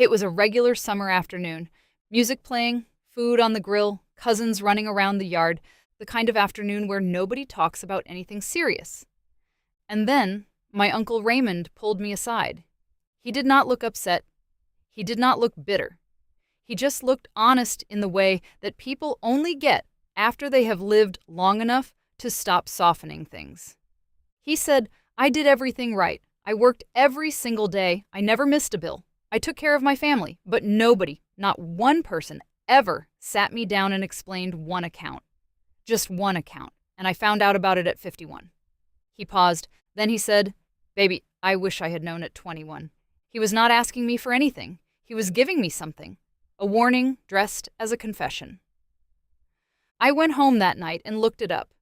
It was a regular summer afternoon. Music playing, food on the grill, cousins running around the yard, the kind of afternoon where nobody talks about anything serious. And then my Uncle Raymond pulled me aside. He did not look upset. He did not look bitter. He just looked honest in the way that people only get after they have lived long enough to stop softening things. He said, "I did everything right. I worked every single day. I never missed a bill. I took care of my family, but nobody, not one person, ever sat me down and explained one account. Just one account, and I found out about it at 51. He paused. Then he said, "Baby, I wish I had known at 21. He was not asking me for anything. He was giving me something. A warning dressed as a confession." I went home that night and looked it up.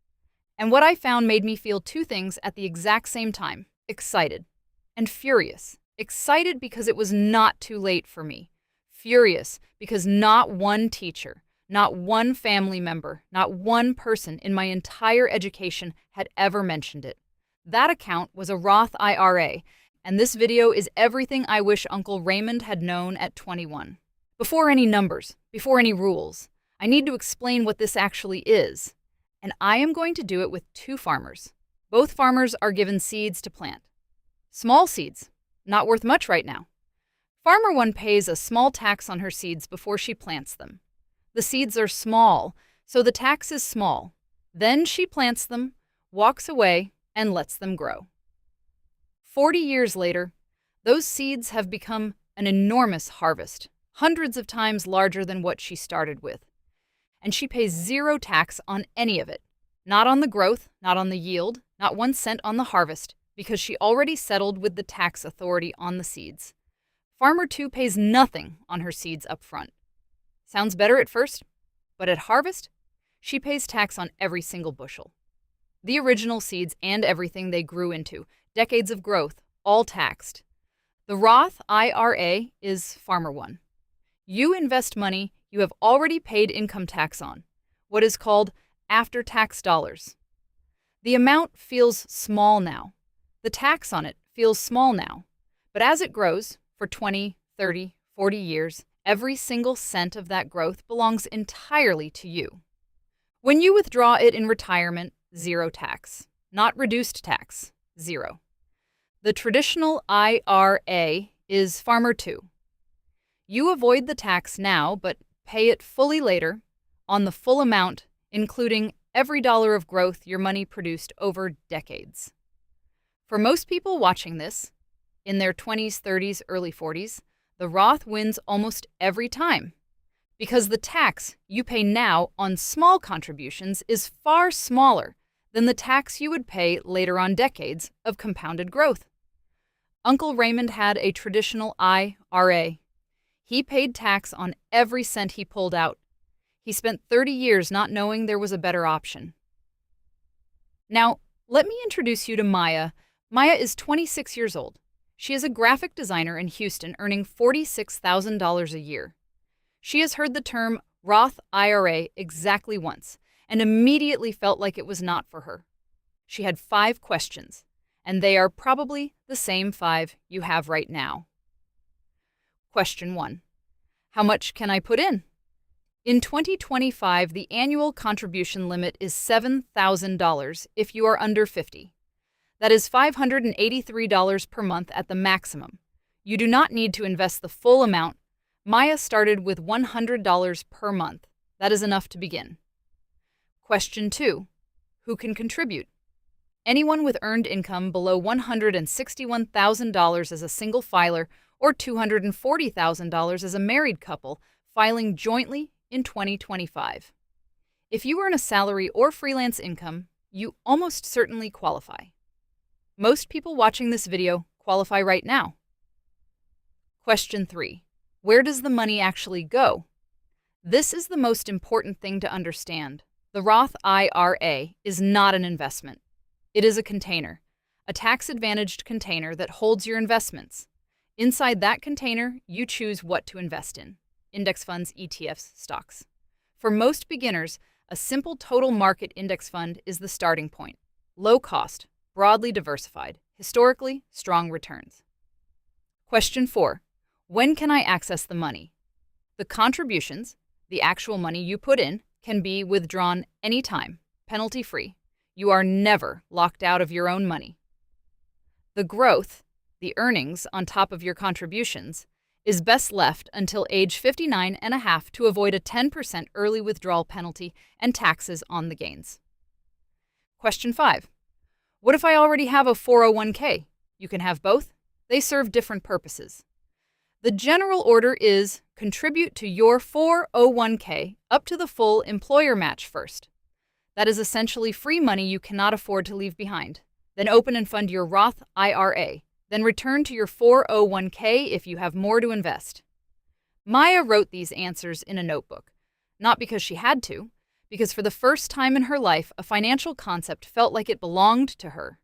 And what I found made me feel two things at the exact same time: excited and furious. Excited because it was not too late for me. Furious because not one teacher, not one family member, not one person in my entire education had ever mentioned it. That account was a Roth IRA, and this video is everything I wish Uncle Raymond had known at 21. Before any numbers, before any rules, I need to explain what this actually is. And I am going to do it with two farmers. Both farmers are given seeds to plant. Small seeds, not worth much right now. Farmer 1 pays a small tax on her seeds before she plants them. The seeds are small, so the tax is small. Then she plants them, walks away, and lets them grow. 40 years later, those seeds have become an enormous harvest, hundreds of times larger than what she started with. And she pays zero tax on any of it. Not on the growth, not on the yield, not 1 cent on the harvest, because she already settled with the tax authority on the seeds. Farmer 2 pays nothing on her seeds up front. Sounds better at first, but at harvest, she pays tax on every single bushel. The original seeds and everything they grew into, decades of growth, all taxed. The Roth IRA is Farmer 1. You invest money you have already paid income tax on, what is called after-tax dollars. The amount feels small now. The tax on it feels small now. But as it grows, for 20, 30, 40 years, every single cent of that growth belongs entirely to you. When you withdraw it in retirement, zero tax. Not reduced tax, zero. The traditional IRA is Farmer 2. You avoid the tax now, but pay it fully later, on the full amount, including every dollar of growth your money produced over decades. For most people watching this, in their 20s, 30s, early 40s, the Roth wins almost every time, because the tax you pay now on small contributions is far smaller than the tax you would pay later on decades of compounded growth. Uncle Raymond had a traditional IRA. He paid tax on every cent he pulled out. He spent 30 years not knowing there was a better option. Now, let me introduce you to Maya. Maya is 26 years old. She is a graphic designer in Houston earning $46,000 a year. She has heard the term Roth IRA exactly once and immediately felt like it was not for her. She had 5 questions, and they are probably the same 5 you have right now. Question 1. How much can I put in? In 2025, the annual contribution limit is $7,000 if you are under 50. That is $583 per month at the maximum. You do not need to invest the full amount. Maya started with $100 per month. That is enough to begin. Question 2. Who can contribute? Anyone with earned income below $161,000 as a single filer or $240,000 as a married couple filing jointly in 2025. If you earn a salary or freelance income, you almost certainly qualify. Most people watching this video qualify right now. Question 3. Where does the money actually go? This is the most important thing to understand. The Roth IRA is not an investment. It is a container, a tax-advantaged container that holds your investments. Inside that container, you choose what to invest in: index funds, ETFs, stocks. For most beginners, a simple total market index fund is the starting point. Low cost, broadly diversified, historically strong returns. Question 4. When can I access the money? The contributions, the actual money you put in, can be withdrawn anytime, penalty-free. You are never locked out of your own money. The growth, the earnings on top of your contributions, is best left until age 59 and a half to avoid a 10% early withdrawal penalty and taxes on the gains. Question 5. What if I already have a 401k? You can have both. They serve different purposes. The general order is contribute to your 401k up to the full employer match first. That is essentially free money you cannot afford to leave behind. Then open and fund your Roth IRA. Then return to your 401k if you have more to invest. Maya wrote these answers in a notebook, not because she had to, because for the first time in her life, a financial concept felt like it belonged to her.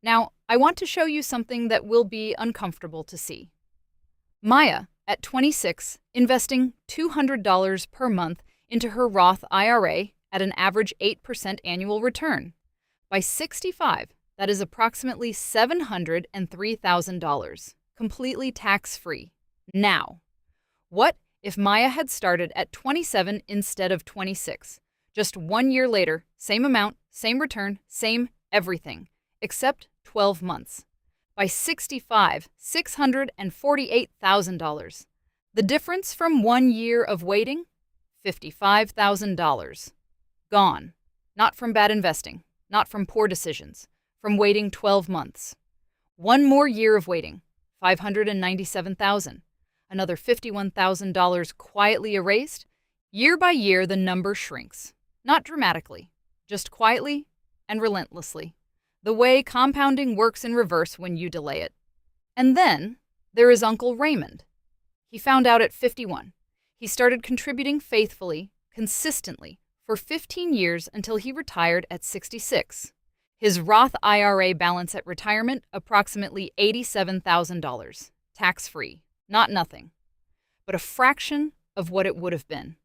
Now, I want to show you something that will be uncomfortable to see. Maya, at 26, investing $200 per month into her Roth IRA at an average 8% annual return. By 65, that is approximately $703,000, completely tax-free. Now, what if Maya had started at 27 instead of 26? Just 1 year later, same amount, same return, same everything, except 12 months. By 65, $648,000. The difference from 1 year of waiting? $55,000. Gone. Not from bad investing, not from poor decisions, from waiting 12 months. 1 more year of waiting, $597,000. Another $51,000 quietly erased. Year by year, the number shrinks. Not dramatically, just quietly and relentlessly. The way compounding works in reverse when you delay it. And then there is Uncle Raymond. He found out at 51. He started contributing faithfully, consistently, for 15 years until he retired at 66. His Roth IRA balance at retirement, approximately $87,000. Tax-free. Not nothing, but a fraction of what it would have been.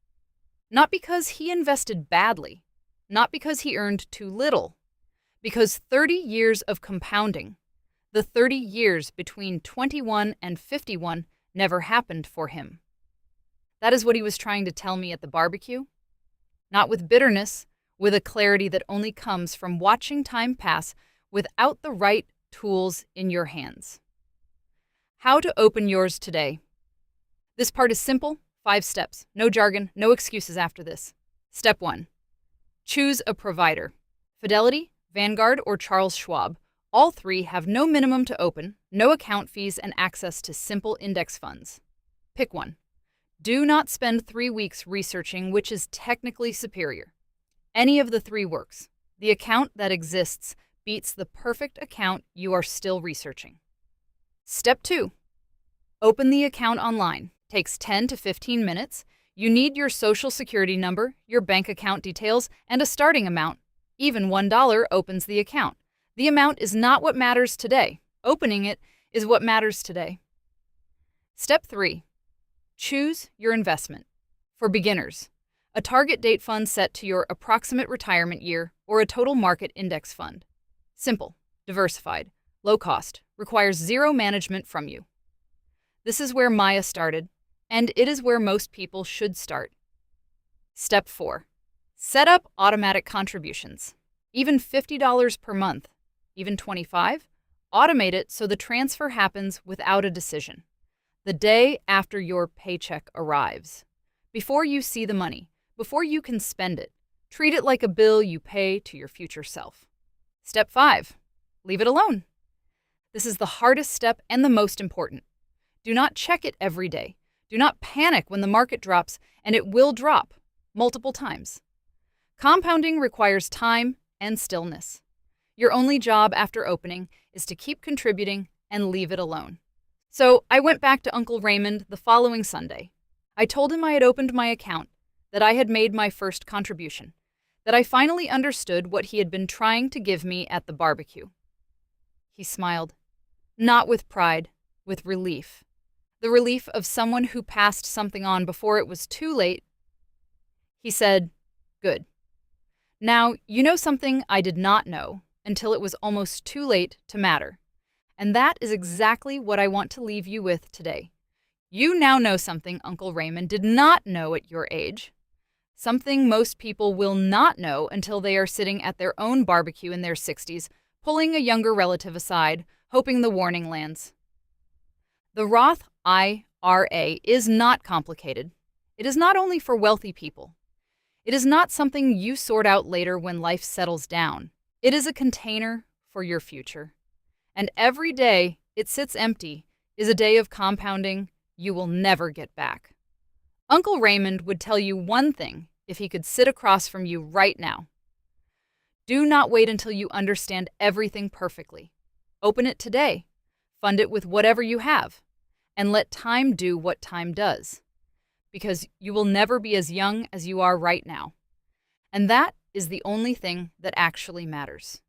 Not because he invested badly, not because he earned too little, because 30 years of compounding, the 30 years between 21 and 51, never happened for him. That is what he was trying to tell me at the barbecue. Not with bitterness, with a clarity that only comes from watching time pass without the right tools in your hands. How to open yours today. This part is simple, 5 steps. No jargon, no excuses after this. Step 1. Choose a provider. Fidelity, Vanguard, or Charles Schwab. All 3 have no minimum to open, no account fees, and access to simple index funds. Pick one. Do not spend 3 weeks researching which is technically superior. Any of the 3 works. The account that exists beats the perfect account you are still researching. Step 2. Open the account online. Takes 10 to 15 minutes. You need your social security number, your bank account details, and a starting amount. Even $1 opens the account. The amount is not what matters today. Opening it is what matters today. Step 3. Choose your investment. For beginners, a target date fund set to your approximate retirement year or a total market index fund. Simple, diversified, low cost, requires zero management from you. This is where Maya started, and it is where most people should start. Step 4. Set up automatic contributions. Even $50 per month, even $25, automate it so the transfer happens without a decision. The day after your paycheck arrives. Before you see the money, before you can spend it, treat it like a bill you pay to your future self. Step 5. Leave it alone. This is the hardest step and the most important. Do not check it every day. Do not panic when the market drops, and it will drop multiple times. Compounding requires time and stillness. Your only job after opening is to keep contributing and leave it alone. So I went back to Uncle Raymond the following Sunday. I told him I had opened my account, that I had made my first contribution, that I finally understood what he had been trying to give me at the barbecue. He smiled, not with pride, with relief. The relief of someone who passed something on before it was too late. He said, "Good. Now, you know something I did not know until it was almost too late to matter. And that is exactly what I want to leave you with today. You now know something Uncle Raymond did not know at your age. Something most people will not know until they are sitting at their own barbecue in their 60s, pulling a younger relative aside, hoping the warning lands. The Roth IRA is not complicated. It is not only for wealthy people. It is not something you sort out later when life settles down. It is a container for your future. And every day it sits empty is a day of compounding you will never get back. Uncle Raymond would tell you one thing if he could sit across from you right now. Do not wait until you understand everything perfectly. Open it today. Fund it with whatever you have. And let time do what time does. Because you will never be as young as you are right now. And that is the only thing that actually matters.